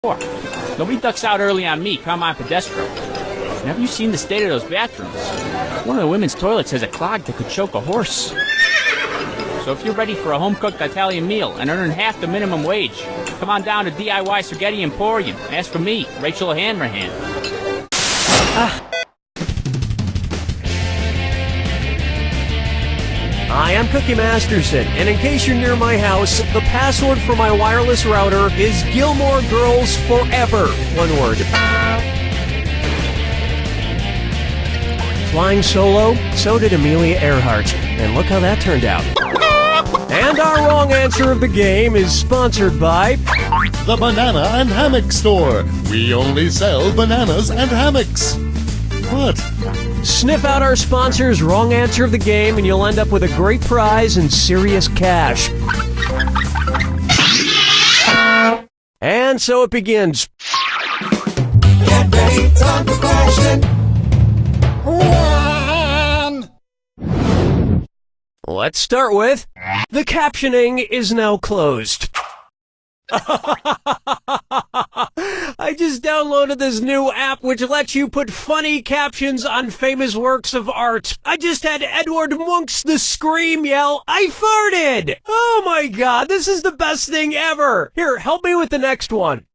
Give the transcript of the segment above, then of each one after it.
Nobody ducks out early on me, Carmine Pedestro. And have you seen the state of those bathrooms? One of the women's toilets has a clog that could choke a horse. So if you're ready for a home-cooked Italian meal and earning half the minimum wage, come on down to DIY Spaghetti Emporium and ask for me, Rachel Hanrahan. Hi, I'm Cookie Masterson, and in case you're near my house, the password for my wireless router is Gilmore Girls Forever. One word. Flying solo, so did Amelia Earhart, and look how that turned out. And our wrong answer of the game is sponsored by The Banana and Hammock Store. We only sell bananas and hammocks. What? Sniff out our sponsor's wrong answer of the game and you'll end up with a great prize and serious cash. And so it begins. Get ready, time for question one. Let's start with, the captioning is now closed. I just downloaded this new app which lets you put funny captions on famous works of art. I just had Edward Munch's The Scream yell, "I farted!" Oh my god, this is the best thing ever! Here, help me with the next one.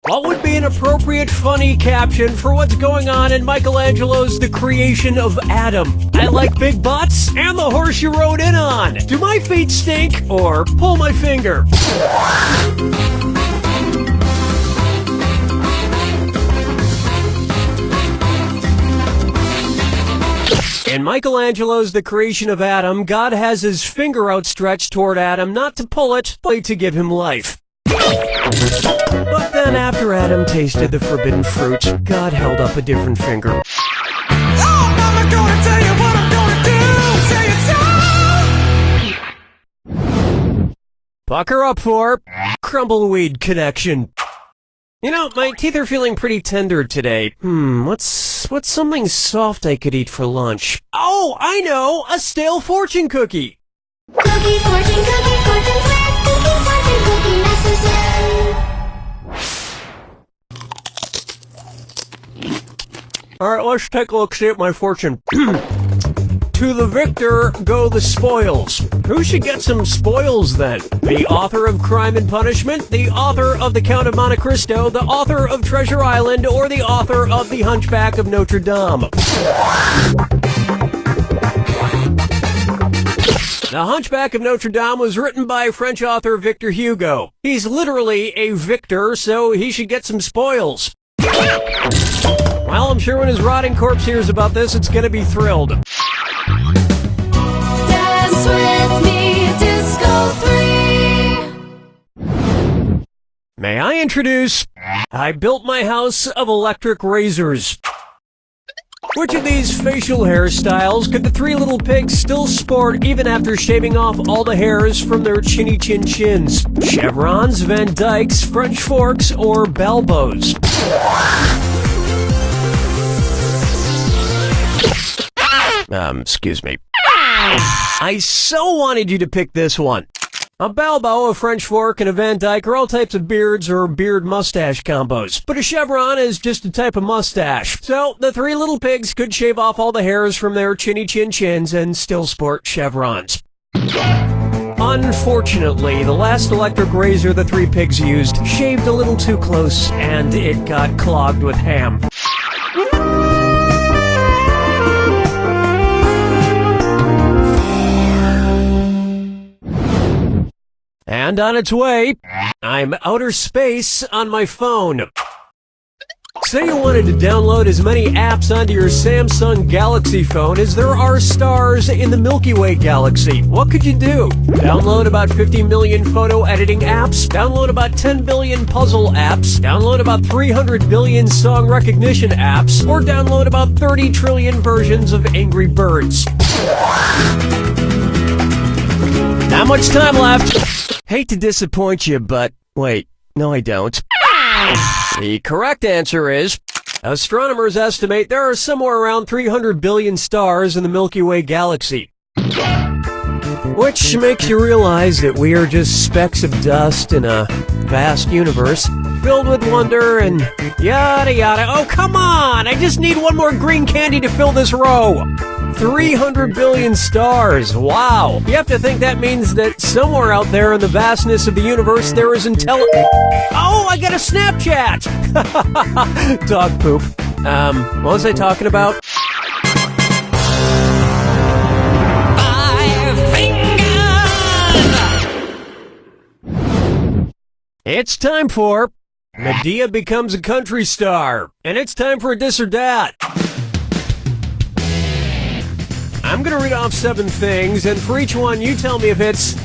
What would be an appropriate funny caption for what's going on in Michelangelo's The Creation of Adam? I like big butts and the horse you rode in on. Do my feet stink or pull my finger? In Michelangelo's The Creation of Adam, God has his finger outstretched toward Adam, not to pull it, but to give him life. But then after Adam tasted the forbidden fruit, God held up a different finger. Oh, Mama, gonna tell you what I'm gonna do. Tell you so. Pucker up for Crumbleweed Connection. You know, my teeth are feeling pretty tender today. What's something soft I could eat for lunch? Oh, I know! A stale fortune cookie! Cookie, fortune flat, cookie, fortune, cookie master. Alright, let's take a look-see at my fortune. To the victor go the spoils. Who should get some spoils then? The author of Crime and Punishment, the author of The Count of Monte Cristo, the author of Treasure Island, or the author of The Hunchback of Notre Dame? The Hunchback of Notre Dame was written by French author Victor Hugo. He's literally a victor, so he should get some spoils. Well, I'm sure when his rotting corpse hears about this, it's gonna be thrilled. Dance with me, Disco 3. May I introduce, I built my house of electric razors. Which of these facial hairstyles could the three little pigs still sport even after shaving off all the hairs from their chinny chin chins? Chevrons, Van Dykes, French forks, or Balbos? Excuse me. I so wanted you to pick this one. A Balbo, a French fork, and a Van Dyke are all types of beards or beard-mustache combos. But a chevron is just a type of mustache. So, the three little pigs could shave off all the hairs from their chinny chin chins and still sport chevrons. Unfortunately, the last electric razor the three pigs used shaved a little too close, and it got clogged with ham. And on its way, I'm outer space on my phone. Say you wanted to download as many apps onto your Samsung Galaxy phone as there are stars in the Milky Way galaxy. What could you do? Download about 50 million photo editing apps, download about 10 billion puzzle apps, download about 300 billion song recognition apps, or download about 30 trillion versions of Angry Birds. Not much time left. Hate to disappoint you, but wait, no I don't. The correct answer is, astronomers estimate there are somewhere around 300 billion stars in the Milky Way galaxy. Which makes you realize that we are just specks of dust in a vast universe filled with wonder and yada yada. Oh, come on! I just need one more green candy to fill this row. 300 billion stars. Wow. You have to think that means that somewhere out there in the vastness of the universe there is Oh, I got a Snapchat! Dog poop. What was I talking about? It's time for Madea Becomes a Country Star. And it's time for a This or Dat. I'm going to read off 7 things, and for each one, you tell me if it's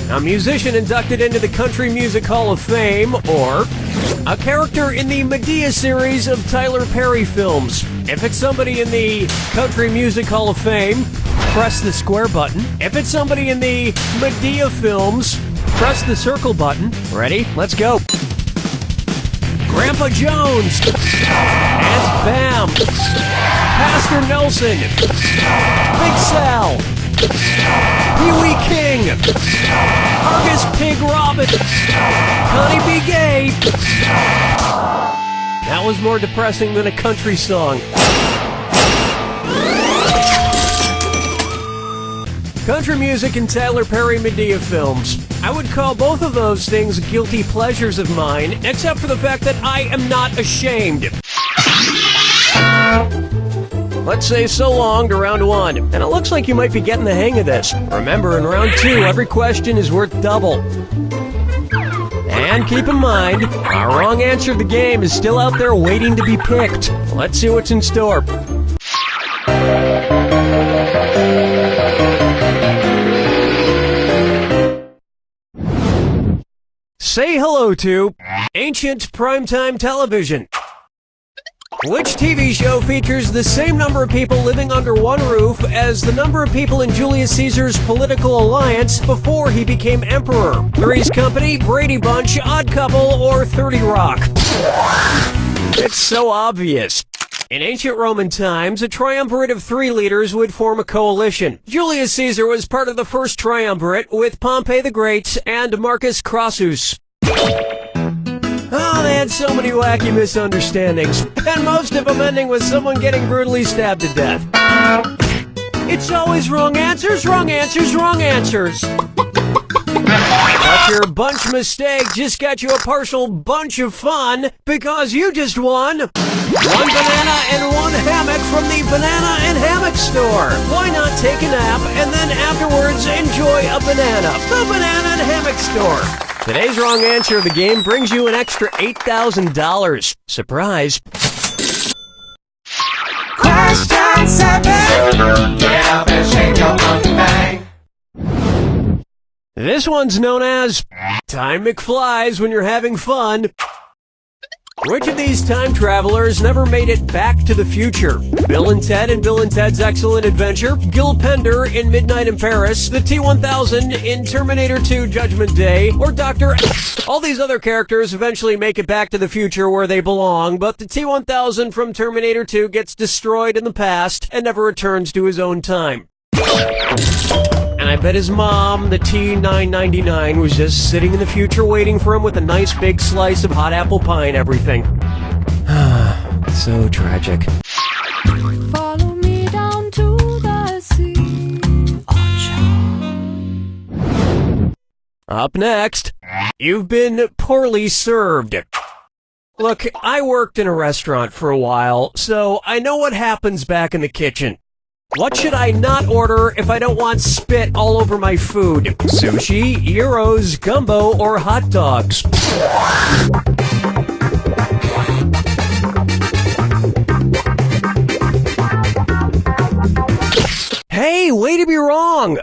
a musician inducted into the Country Music Hall of Fame or a character in the Madea series of Tyler Perry films. If it's somebody in the Country Music Hall of Fame, press the square button. If it's somebody in the Madea films, press the circle button. Ready? Let's go. Grandpa Jones. Aunt Bam. Pastor Nelson. Big Sal. Pee-wee King. Argus Pig Robin. Connie B. Gay. That was more depressing than a country song. Country music and Tyler Perry Madea films. I would call both of those things guilty pleasures of mine, except for the fact that I am not ashamed. Let's say so long to round 1. And it looks like you might be getting the hang of this. Remember, in round 2, every question is worth double. And keep in mind, our wrong answer of the game is still out there waiting to be picked. Let's see what's in store. Say hello to ancient primetime television. Which TV show features the same number of people living under one roof as the number of people in Julius Caesar's political alliance before he became emperor? Three's Company, Brady Bunch, Odd Couple, or 30 Rock? It's so obvious. In ancient Roman times, a triumvirate of 3 leaders would form a coalition. Julius Caesar was part of the first triumvirate with Pompey the Great and Marcus Crassus. Oh, they had so many wacky misunderstandings, and most of them ending with someone getting brutally stabbed to death. It's always wrong answers, wrong answers, wrong answers. But your bunch mistake just got you a partial bunch of fun because you just won 1 banana and 1 hammock from the Banana and Hammock Store. Why not take a nap and then afterwards enjoy a banana? The Banana and Hammock Store. Today's wrong answer of the game brings you an extra $8,000. Surprise. Question 7. Get up and shake your monkey bang. This one's known as Time McFlies when you're having fun. Which of these time travelers never made it back to the future? Bill and Ted in Bill and Ted's Excellent Adventure, Gil Pender in Midnight in Paris, the T-1000 in Terminator 2 Judgment Day, or Dr. All these other characters eventually make it back to the future where they belong, but the T-1000 from Terminator 2 gets destroyed in the past and never returns to his own time. And I bet his mom, the T-999, was just sitting in the future waiting for him with a nice big slice of hot apple pie and everything. So tragic. Follow me down to the sea. Up next, you've been poorly served. Look, I worked in a restaurant for a while, so I know what happens back in the kitchen. What should I not order if I don't want spit all over my food? Sushi, gyros, gumbo, or hot dogs? Hey, way to be wrong!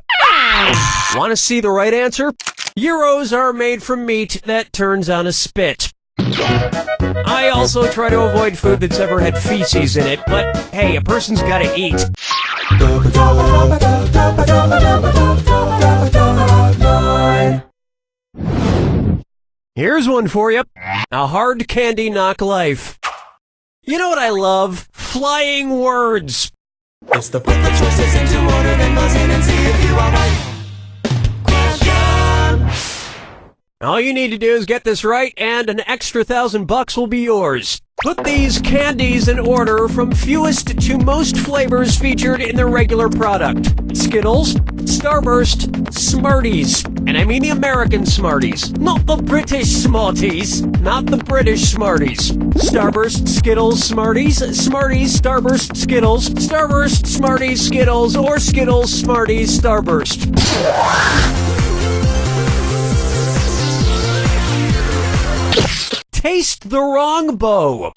Want to see the right answer? Gyros are made from meat that turns on a spit. I also try to avoid food that's ever had feces in it, but hey, a person's gotta eat. Here's one for you. A hard candy knock life. You know what I love? Flying words. It's the put the choices into order, then buzz in and see if you are right. All you need to do is get this right, and an extra $1,000 will be yours. Put these candies in order from fewest to most flavors featured in their regular product. Skittles, Starburst, Smarties. And I mean the American Smarties, not the British Smarties, not the British Smarties. Starburst, Skittles, Smarties, Smarties, Starburst, Skittles, Starburst, Smarties, Skittles, or Skittles, Smarties, Starburst. Taste the wrong bow.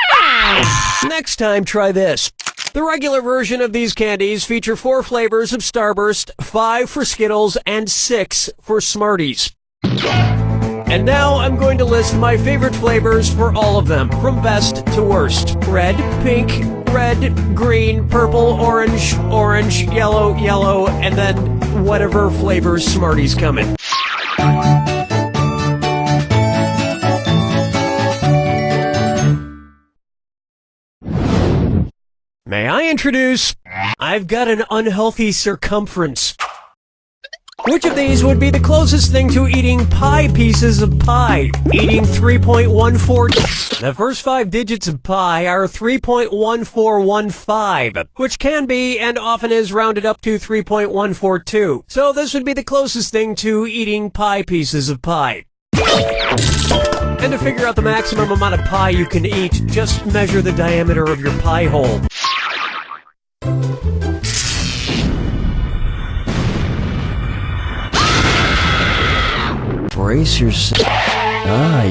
Next time, try this. The regular version of these candies feature 4 flavors of Starburst, 5 for Skittles, and 6 for Smarties. And now I'm going to list my favorite flavors for all of them, from best to worst. Red, pink, red, green, purple, orange, orange, yellow, yellow, and then whatever flavors Smarties come in. May I introduce, I've got an unhealthy circumference. Which of these would be the closest thing to eating pie pieces of pie? Eating 3.14. The first 5 digits of pi are 3.1415, which can be and often is rounded up to 3.142. So this would be the closest thing to eating pie pieces of pie. And to figure out the maximum amount of pie you can eat, just measure the diameter of your pie hole. Brace yourself.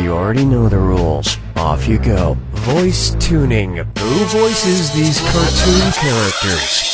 You already know the rules. Off you go. Voice tuning. Who voices these cartoon characters?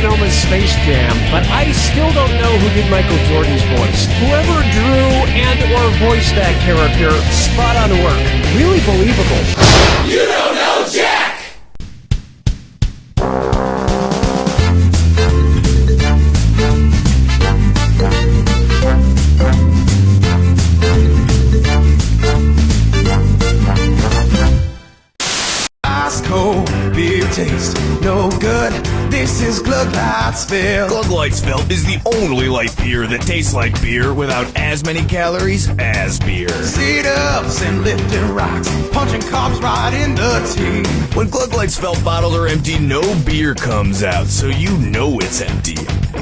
Film is Space Jam, but I still don't know who did Michael Jordan's voice. Whoever drew and or voiced that character, spot on work. Really believable. You don't know Jack! Ice cold beer taste no good. This is Glug Light Spell. Glug Light Spell is the only light beer that tastes like beer without as many calories as beer. Sit-ups and lifting rocks, punching cops right in the teeth. When Glug Light Spell bottles are empty, no beer comes out, so you know it's empty.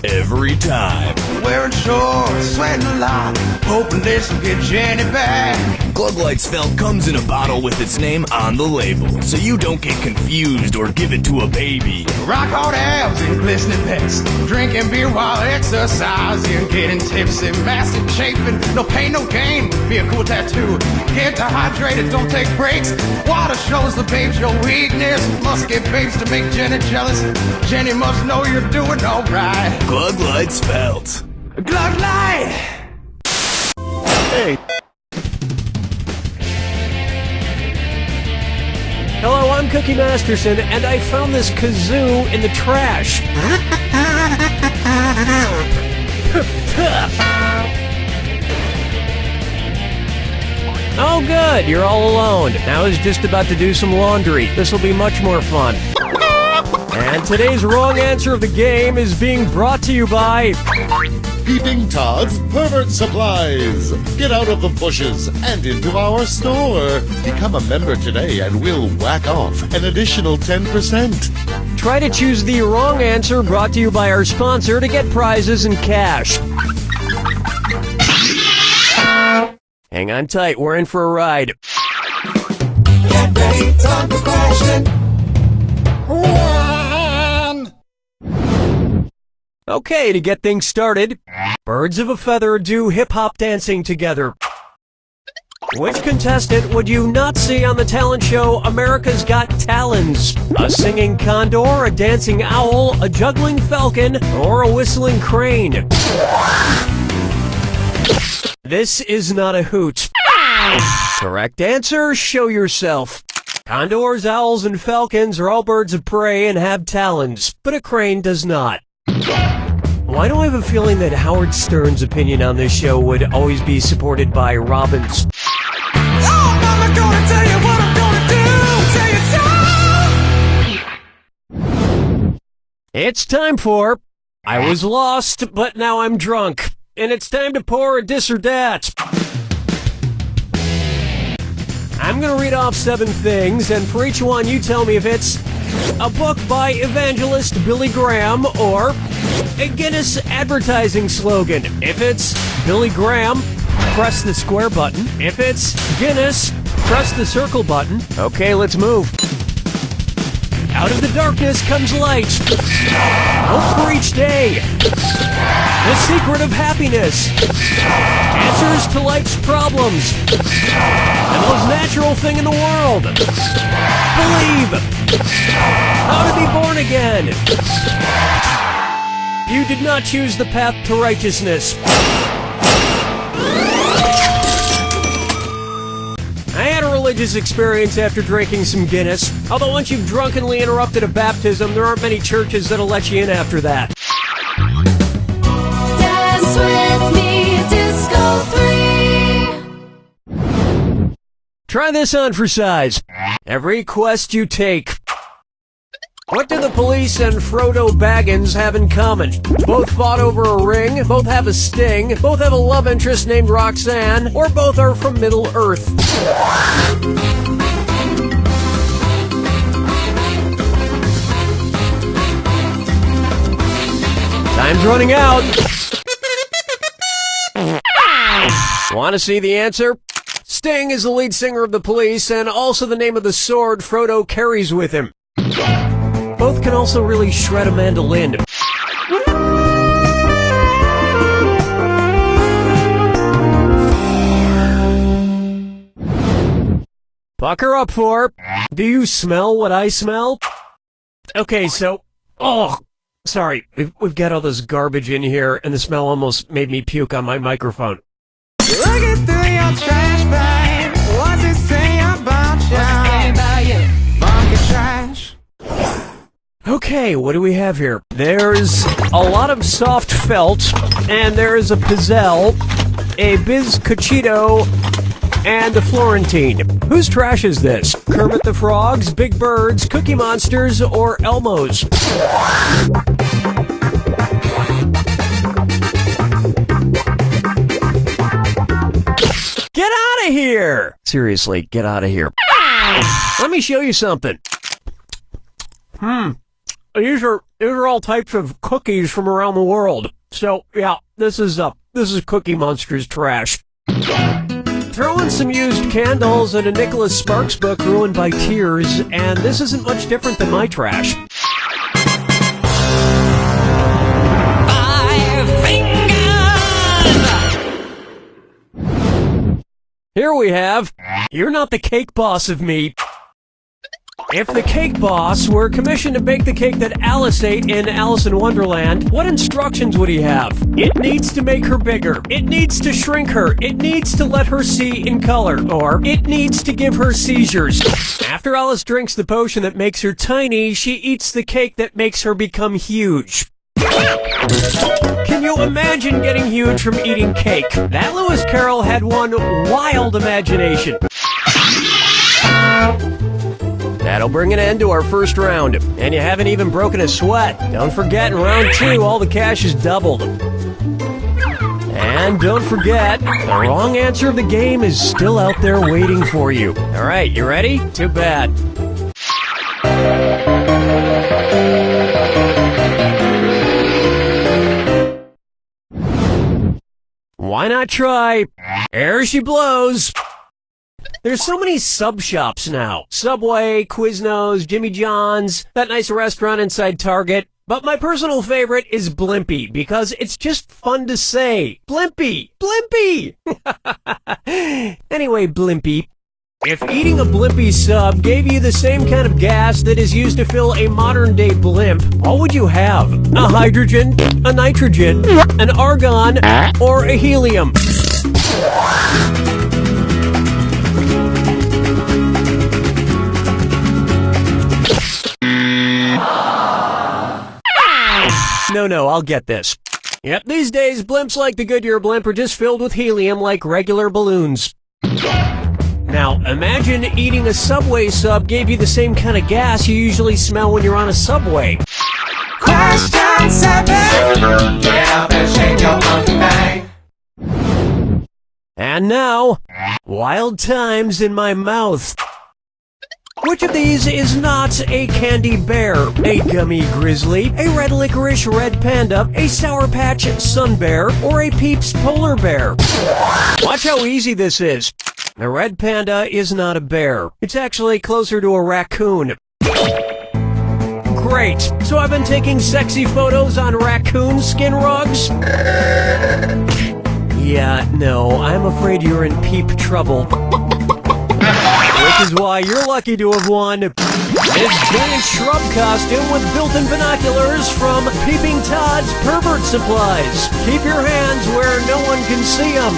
Every time. Wearing shorts, sweating a lot, hoping this will get Jenny back. Glug Light Spell comes in a bottle with its name on the label, so you don't get confused or give it to a baby. Rock hard abs and glistening pecs, drinking beer while exercising, getting tipsy, massive chafing, no pain, no gain, be a cool tattoo. Get dehydrated, don't take breaks. Water shows the babes your weakness. Must get babes to make Jenny jealous. Jenny must know you're doing alright. Glug Light spelt. Glug Light! Hey, Hello, I'm Cookie Masterson, and I found this kazoo in the trash. Oh good, you're all alone. Now I was just about to do some laundry. This will be much more fun. And today's wrong answer of the game is being brought to you by... Peeping Todd's Pervert Supplies. Get out of the bushes and into our store. Become a member today and we'll whack off an additional 10%. Try to choose the wrong answer, brought to you by our sponsor, to get prizes and cash. Hang on tight, we're in for a ride. Get ready, time for question 1. Okay, to get things started, birds of a feather do hip-hop dancing together. Which contestant would you not see on the talent show America's Got Talons? A singing condor, a dancing owl, a juggling falcon, or a whistling crane? This is not a hoot. Correct answer, show yourself. Condors, owls, and falcons are all birds of prey and have talons, but a crane does not. Why do I have a feeling that Howard Stern's opinion on this show would always be supported by Robin's? Oh, Mama, gonna tell you what I'm gonna do. Tell you so. It's time for I Was Lost, but now I'm drunk. And it's time to pour a dis or dat. I'm gonna read off 7 things, and for each one you tell me if it's a book by evangelist Billy Graham or a Guinness advertising slogan. If it's Billy Graham, press the square button. If it's Guinness, press the circle button. Okay, let's move. Out of the darkness comes light. Hope for each day. The secret of happiness. Answers to life's problems. The most natural thing in the world. Believe. How to be born again. You did not choose the path to righteousness. I had a religious experience after drinking some Guinness. Although once you've drunkenly interrupted a baptism, there aren't many churches that'll let you in after that. Dance with me, Disco 3. Try this on for size. Every quest you take. What do the police and Frodo Baggins have in common? Both fought over a ring, both have a sting, both have a love interest named Roxanne, or both are from Middle Earth. Time's running out. Want to see the answer? Sting is the lead singer of the Police and also the name of the sword Frodo carries with him. Both can also really shred a mandolin. Pucker up for. Do you smell what I smell? Okay, so... Oh, sorry. We've got all this garbage in here, and the smell almost made me puke on my microphone. Looking through your trash bag, what's it say about you? Funky trash. Okay, what do we have here? There's a lot of soft felt, and there's a pizzelle, a bizcochito, and the Florentine. Whose trash is this? Kermit the Frog's, Big Bird's, Cookie Monster's, or Elmo's? Get out of here! Seriously, get out of here. Let me show you something. These are all types of cookies from around the world. So yeah, this is Cookie Monster's trash. Throw in some used candles and a Nicholas Sparks book ruined by tears, and this isn't much different than my trash. 5 fingers! Here we have, you're not the cake boss of me. If the cake boss were commissioned to bake the cake that Alice ate in Alice in Wonderland, what instructions would he have? It needs to make her bigger. It needs to shrink her. It needs to let her see in color. Or it needs to give her seizures. After Alice drinks the potion that makes her tiny, she eats the cake that makes her become huge. Can you imagine getting huge from eating cake? That Lewis Carroll had one wild imagination. That'll bring an end to our first round, and you haven't even broken a sweat. Don't forget, in round 2, all the cash is doubled. And don't forget, the wrong answer of the game is still out there waiting for you. All right, you ready? Too bad. Why not try? Here she blows. There's so many sub shops now. Subway, Quiznos, Jimmy John's, that nice restaurant inside Target. But my personal favorite is Blimpie, because it's just fun to say. Blimpie! Blimpie! Anyway, Blimpie. If eating a Blimpie sub gave you the same kind of gas that is used to fill a modern-day blimp, what would you have? A hydrogen, a nitrogen, an argon, or a helium? No, I'll get this. Yep, these days, blimps like the Goodyear blimp are just filled with helium like regular balloons. Now, imagine eating a Subway sub gave you the same kind of gas you usually smell when you're on a subway. Question 7. Get up and shake your monkey bang. And now, wild times in my mouth. Which of these is not a candy bear, a gummy grizzly, a red licorice red panda, a Sour Patch sun bear, or a Peeps polar bear? Watch how easy this is. The red panda is not a bear. It's actually closer to a raccoon. Great. So I've been taking sexy photos on raccoon skin rugs? Yeah, no, I'm afraid you're in peep trouble. Which is why you're lucky to have won this giant shrub costume with built-in binoculars from Peeping Todd's Pervert Supplies. Keep your hands where no one can see them.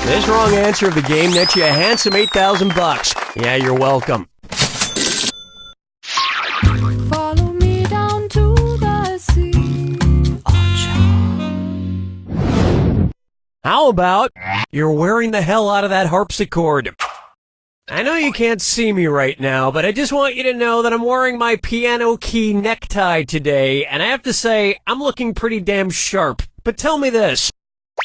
This wrong answer of the game nets you a handsome $8,000. Yeah, you're welcome. Follow me down to the sea. How about you're wearing the hell out of that harpsichord? I know you can't see me right now, but I just want you to know that I'm wearing my piano key necktie today, and I have to say, I'm looking pretty damn sharp. But tell me this.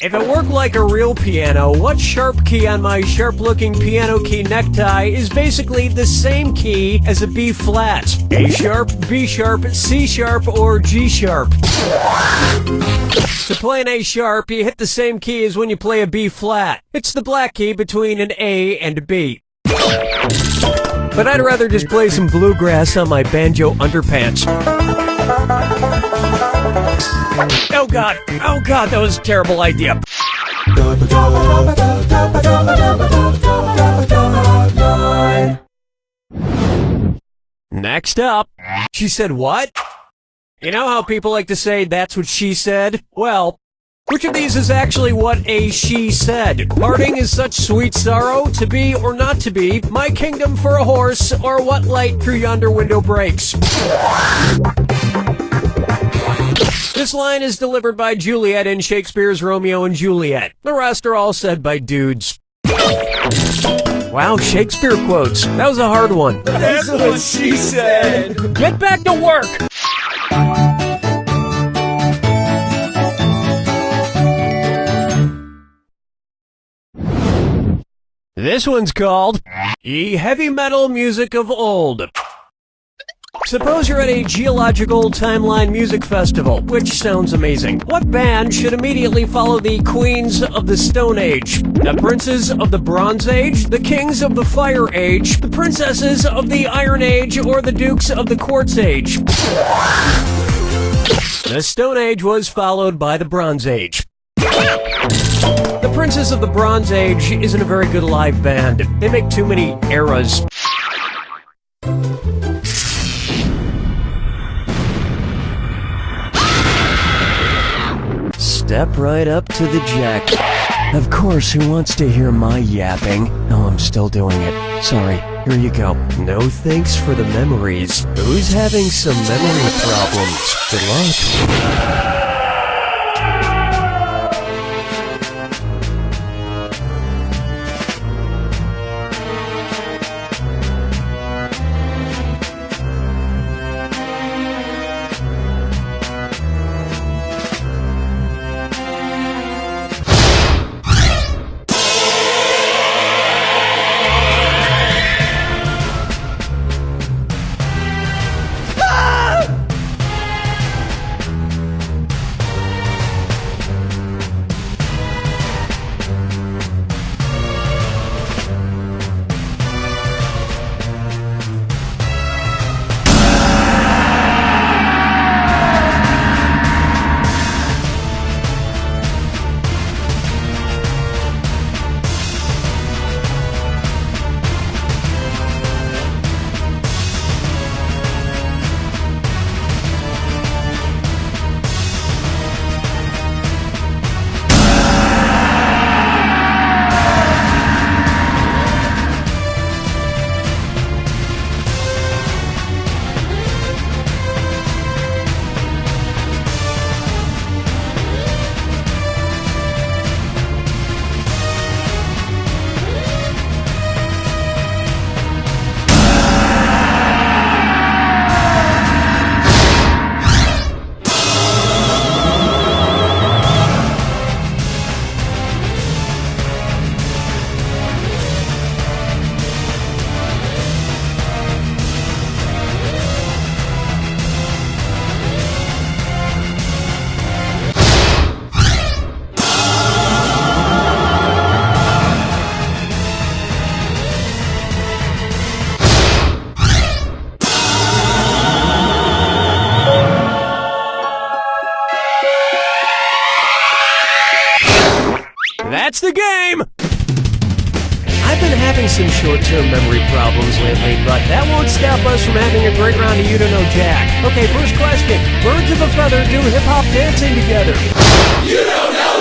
If it worked like a real piano, what sharp key on my sharp-looking piano key necktie is basically the same key as a B flat? A sharp, B sharp, C sharp, or G sharp? To play an A sharp, you hit the same key as when you play a B flat. It's the black key between an A and a B. But I'd rather just play some bluegrass on my banjo underpants. Oh God, that was a terrible idea. Next up, she said what? You know how people like to say that's what she said? Well, which of these is actually what a she said? Parting is such sweet sorrow, to be or not to be, my kingdom for a horse, or what light through yonder window breaks? This line is delivered by Juliet in Shakespeare's Romeo and Juliet. The rest are all said by dudes. Wow, Shakespeare quotes. That was a hard one. That's what she said. Get back to work! This one's called Ye Heavy Metal Music of Old. Suppose you're at a geological timeline music festival, which sounds amazing. What band should immediately follow the Queens of the Stone Age? The Princes of the Bronze Age? The Kings of the Fire Age? The Princesses of the Iron Age? Or the Dukes of the Quartz Age? The Stone Age was followed by the Bronze Age. The Princes of the Bronze Age isn't a very good live band. They make too many eras. Step right up to the jack. Of course, who wants to hear my yapping? Oh, I'm still doing it. Sorry, here you go. No thanks for the memories. Who's having some memory problems? Good luck. That's the game! I've been having some short-term memory problems lately, but that won't stop us from having a great round of You Don't Know Jack. Okay, first question. Birds of a feather do hip-hop dancing together. You don't know